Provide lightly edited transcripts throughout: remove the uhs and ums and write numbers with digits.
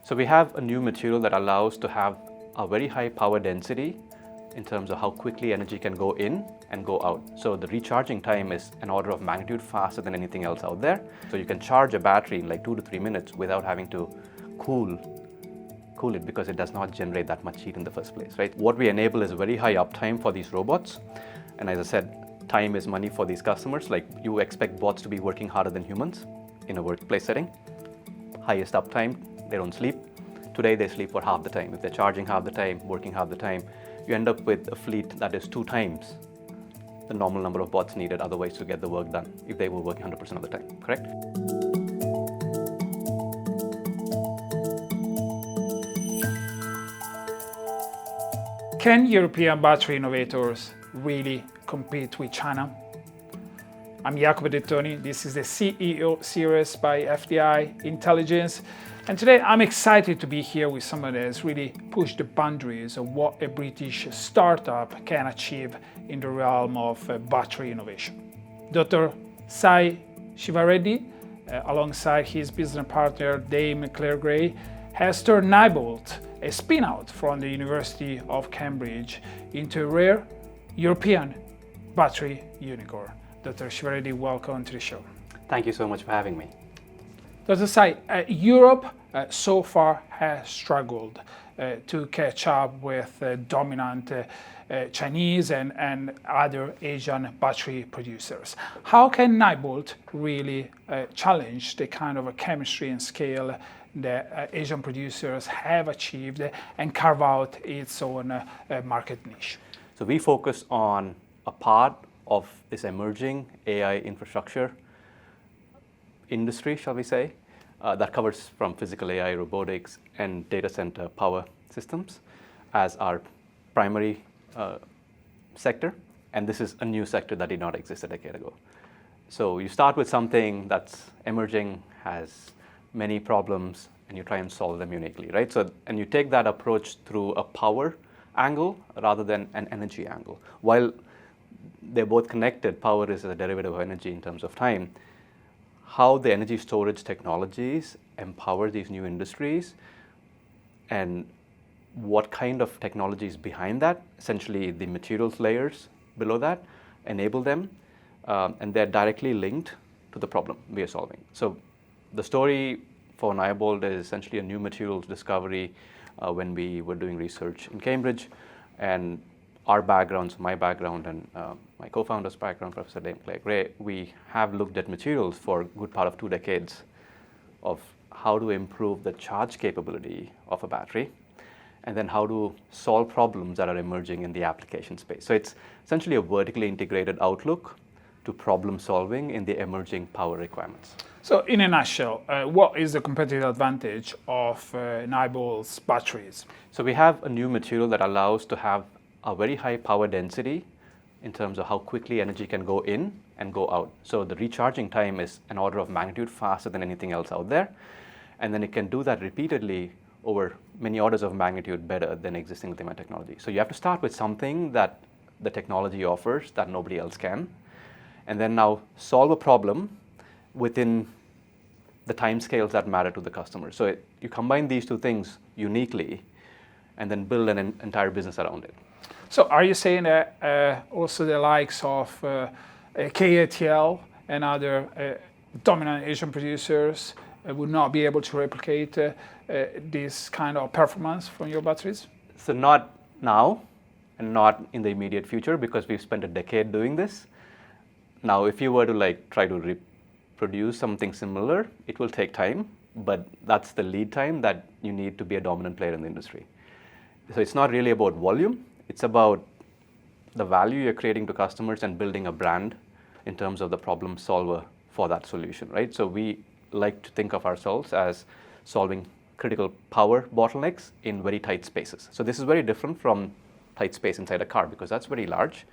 So we have a new material that allows to have a very high power density in terms of how quickly energy can go in and go out. So the recharging time is an order of magnitude faster than anything else out there. So you can charge a battery in like 2 to 3 minutes without having to cool it because it does not generate that much heat in the first place, right? What we enable is very high uptime for these robots. And as I said, time is money for these customers. Like, you expect bots to be working harder than humans in a workplace setting. Highest uptime, they don't sleep. Today they sleep for half the time. If they're charging half the time, working half the time, you end up with a fleet that is 2 times the normal number of bots needed otherwise to get the work done if they were working 100% of the time, correct? Can European battery innovators really compete with China? I'm Jacopo Dettoni. This is the CEO series by FDI Intelligence. And today I'm excited to be here with someone that has really pushed the boundaries of what a British startup can achieve in the realm of battery innovation. Dr. Sai Shivareddy, alongside his business partner Dame Claire Gray, has turned Nyobolt, a spin-out from the University of Cambridge, into a rare European battery unicorn. Dr. Shivareddy, welcome to the show. Thank you so much for having me. Dr. Sai, Europe so far has struggled to catch up with dominant Chinese and other Asian battery producers. How can Nyobolt really challenge the kind of a chemistry and scale that Asian producers have achieved and carve out its own market niche? So we focus on a part of this emerging AI infrastructure industry, shall we say, that covers from physical AI, robotics, and data center power systems as our primary sector. And this is a new sector that did not exist a decade ago. So you start with something that's emerging, has many problems, and you try and solve them uniquely, right? So, and you take that approach through a power angle rather than an energy angle. While they're both connected, power is a derivative of energy in terms of time. How the energy storage technologies empower these new industries and what kind of technologies behind that, essentially the materials layers below that, enable them, and they're directly linked to the problem we are solving. So the story for Nyobolt is essentially a new materials discovery when we were doing research in Cambridge, and our backgrounds, my background and my co-founder's background, Professor Dame Claire Gray, we have looked at materials for a good part of 2 decades of how to improve the charge capability of a battery, and then how to solve problems that are emerging in the application space. So it's essentially a vertically integrated outlook to problem solving in the emerging power requirements. So in a nutshell, what is the competitive advantage of Nyobolt's batteries? So we have a new material that allows to have a very high power density in terms of how quickly energy can go in and go out. So the recharging time is an order of magnitude faster than anything else out there. And then it can do that repeatedly over many orders of magnitude better than existing lithium-ion technology. So you have to start with something that the technology offers that nobody else can, and then now solve a problem within the timescales that matter to the customer. So you combine these 2 things uniquely and then build an entire business around it. So are you saying that also the likes of KATL and other dominant Asian producers would not be able to replicate this kind of performance from your batteries? So not now and not in the immediate future, because we've spent a decade doing this. Now, if you were to try to reproduce something similar, it will take time, but that's the lead time that you need to be a dominant player in the industry. So it's not really about volume. It's about the value you're creating to customers and building a brand in terms of the problem solver for that solution, right? So we like to think of ourselves as solving critical power bottlenecks in very tight spaces. So this is very different from tight space inside a car, because that's very large.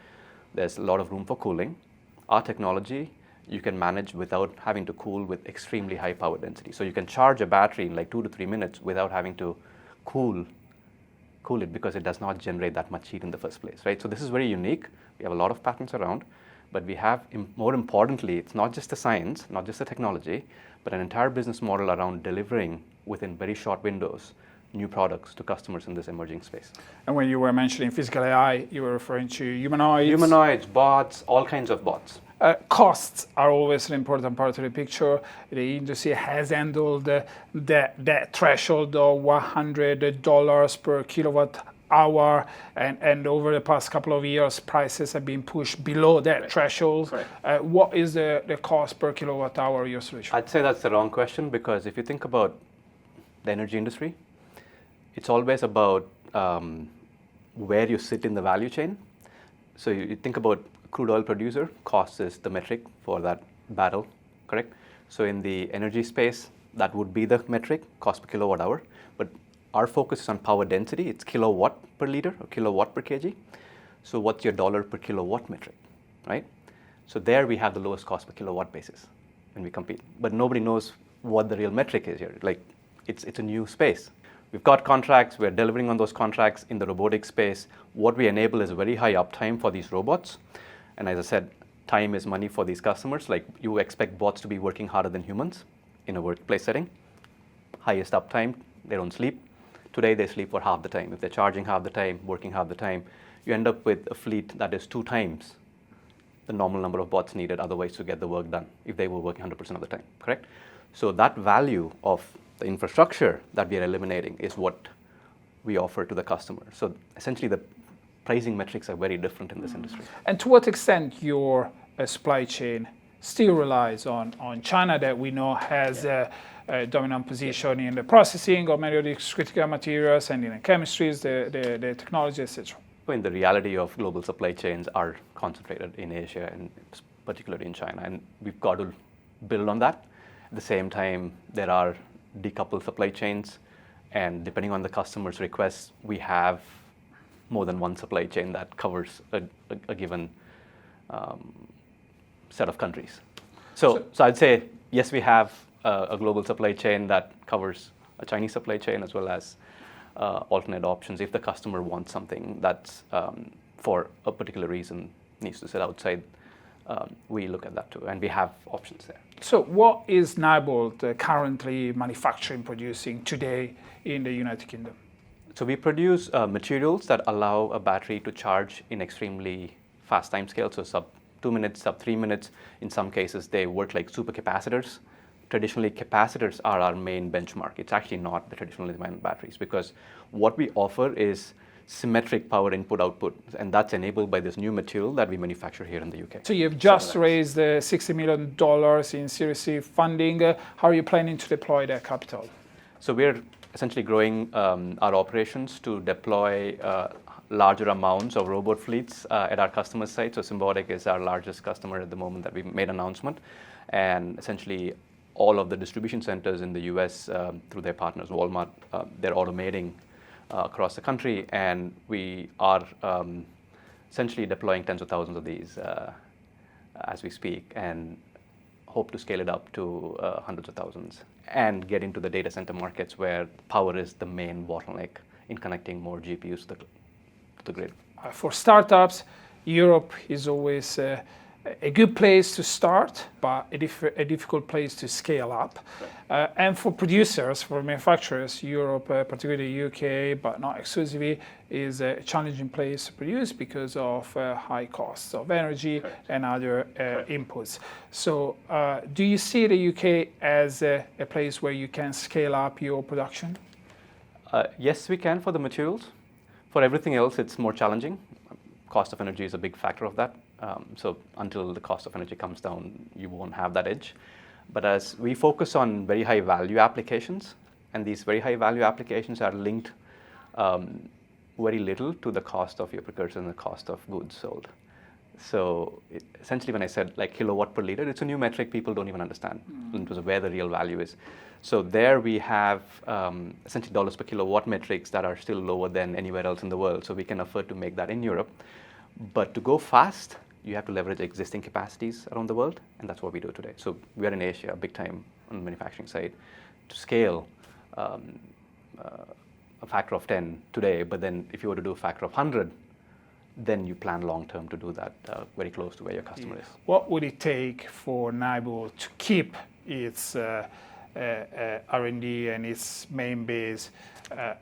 There's a lot of room for cooling. Our technology, you can manage without having to cool with extremely high power density. So you can charge a battery in like 2 to 3 minutes without having to cool it because it does not generate that much heat in the first place, right? So this is very unique. We have a lot of patents around, but we have, more importantly, it's not just the science, not just the technology, but an entire business model around delivering within very short windows new products to customers in this emerging space. And when you were mentioning physical AI, you were referring to humanoids? Humanoids, bots, all kinds of bots. Costs are always an important part of the picture. The industry has handled that threshold of $100 per kilowatt hour, and over the past couple of years, prices have been pushed below that threshold. What is the cost per kilowatt hour of your solution? I'd say that's the wrong question, because if you think about the energy industry, it's always about where you sit in the value chain. So you think about crude oil producer, cost is the metric for that barrel, correct? So in the energy space, that would be the metric, cost per kilowatt hour. But our focus is on power density. It's kilowatt per liter or kilowatt per kg. So what's your dollar per kilowatt metric, right? So there we have the lowest cost per kilowatt basis when we compete. But nobody knows what the real metric is here. Like, it's a new space. We've got contracts, we're delivering on those contracts in the robotics space. What we enable is very high uptime for these robots. And as I said, time is money for these customers. Like, you expect bots to be working harder than humans in a workplace setting. Highest uptime, they don't sleep. Today they sleep for half the time. If they're charging half the time, working half the time, you end up with a fleet that is 2 times the normal number of bots needed otherwise to get the work done if they were working 100% of the time, correct? So that value of the infrastructure that we are eliminating is what we offer to the customer. So essentially the pricing metrics are very different in this industry. And to what extent your supply chain still relies on China, that we know has a dominant position in the processing of many of these critical materials and in the chemistries, the technology, etc.? I mean, the reality of global supply chains are concentrated in Asia and particularly in China, and we've got to build on that. At the same time, there are decoupled supply chains, and depending on the customer's requests, we have more than one supply chain that covers a given set of countries. So I'd say, yes, we have a global supply chain that covers a Chinese supply chain as well as alternate options. If the customer wants something that's for a particular reason needs to sit outside, we look at that too, and we have options there. So what is Nyobolt currently manufacturing, producing today in the United Kingdom? So we produce materials that allow a battery to charge in extremely fast time scale, so sub 2 minutes, sub 3 minutes. In some cases, they work like supercapacitors. Traditionally, capacitors are our main benchmark. It's actually not the traditional lithium-ion batteries, because what we offer is symmetric power input-output, and that's enabled by this new material that we manufacture here in the UK. So you've just raised $60 million in Series C funding. How are you planning to deploy that capital? So we're essentially growing our operations to deploy larger amounts of robot fleets at our customer site. So Symbotic is our largest customer at the moment that we made an announcement, and essentially all of the distribution centers in the US through their partners, Walmart, they're automating across the country, and we are essentially deploying tens of thousands of these as we speak, and hope to scale it up to hundreds of thousands and get into the data center markets where power is the main bottleneck in connecting more GPUs to the grid. For startups, Europe is always a good place to start, but a difficult place to scale up. And for producers, for manufacturers, Europe, particularly UK, but not exclusively, is a challenging place to produce because of high costs of energy and other inputs. So do you see the UK as a place where you can scale up your production? Yes, we can for the materials. For everything else, it's more challenging. Cost of energy is a big factor of that. So until the cost of energy comes down, you won't have that edge. But as we focus on very high value applications, and these very high value applications are linked very little to the cost of your precursor and the cost of goods sold. So essentially when I said like kilowatt per liter, it's a new metric people don't even understand in terms of where the real value is. So there we have essentially dollars per kilowatt metrics that are still lower than anywhere else in the world. So we can afford to make that in Europe. But to go fast, you have to leverage existing capacities around the world, and that's what we do today. So we are in Asia, big time on the manufacturing side, to scale a factor of 10 today, but then if you were to do a factor of 100, then you plan long term to do that very close to where your customer is. What would it take for Nyobolt to keep its R&D and its main base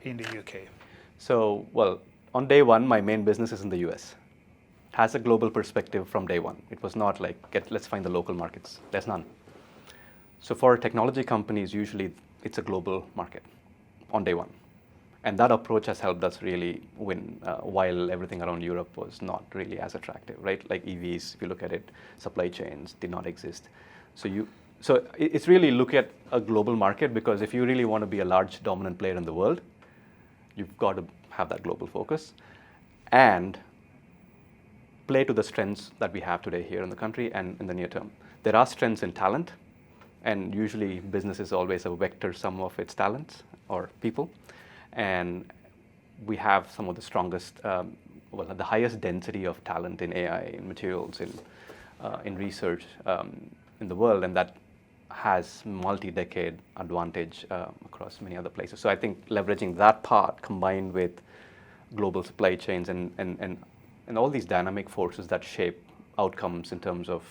in the UK? So, well, on day one, my main business is in the US. Has a global perspective from day one. It was not like, let's find the local markets. There's none. So for technology companies, usually it's a global market on day one. And that approach has helped us really win while everything around Europe was not really as attractive, right? Like EVs, if you look at it, supply chains did not exist. So it's really look at a global market, because if you really want to be a large dominant player in the world, you've got to have that global focus and play to the strengths that we have today here in the country and in the near term. There are strengths in talent, and usually business is always a vector sum of its talents or people. And we have some of the strongest, the highest density of talent in AI, in materials, in research in the world, and that has multi-decade advantage across many other places. So I think leveraging that part combined with global supply chains and all these dynamic forces that shape outcomes in terms of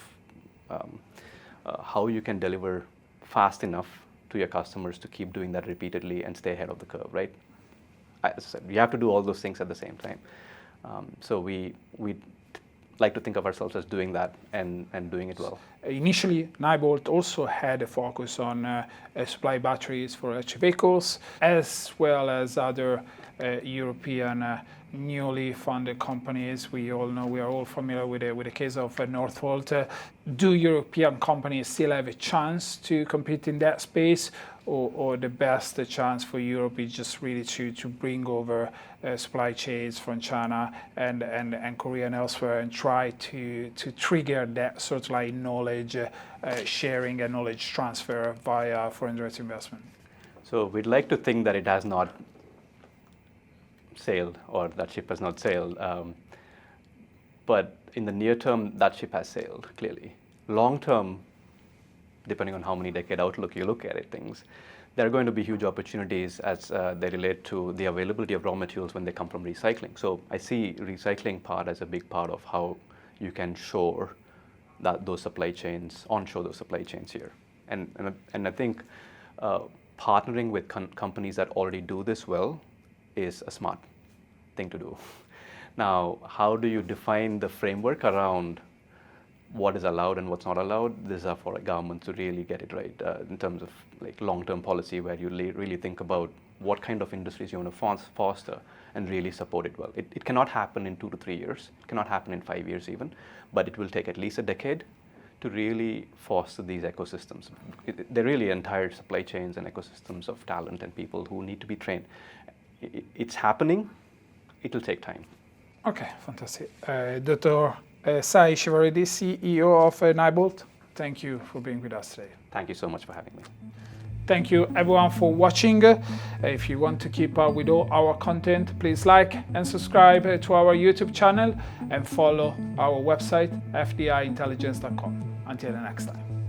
how you can deliver fast enough to your customers to keep doing that repeatedly and stay ahead of the curve, right? As I said, you have to do all those things at the same time. So we like to think of ourselves as doing that and doing it well. Initially, Nyobolt also had a focus on supply batteries for electric vehicles, as well as other European newly funded companies. We all know, we are all familiar with the case of Northvolt. Do European companies still have a chance to compete in that space, or the best chance for Europe is just really to bring over supply chains from China and Korea and elsewhere, and try to trigger that sort of like knowledge sharing and knowledge transfer via foreign direct investment? So we'd like to think that it has not sailed, or that ship has not sailed. But in the near term, that ship has sailed, clearly. Long term, depending on how many decade outlook you look at it, there are going to be huge opportunities as they relate to the availability of raw materials when they come from recycling. So I see recycling part as a big part of how you can shore those supply chains, onshore those supply chains here. And I think partnering with companies that already do this well is a smart thing to do. Now, how do you define the framework around what is allowed and what's not allowed? These are for governments to really get it right in terms of like long-term policy, where you really think about what kind of industries you want to foster and really support it well. It cannot happen in 2 to 3 years. It cannot happen in 5 years even, but it will take at least a decade to really foster these ecosystems. They're really entire supply chains and ecosystems of talent and people who need to be trained. It's happening. It'll take time. Okay, fantastic. Dr. Sai Shivareddy, CEO of Nyobolt, thank you for being with us today. Thank you so much for having me. Thank you everyone for watching. If you want to keep up with all our content, please like and subscribe to our YouTube channel and follow our website, fdiintelligence.com. Until the next time.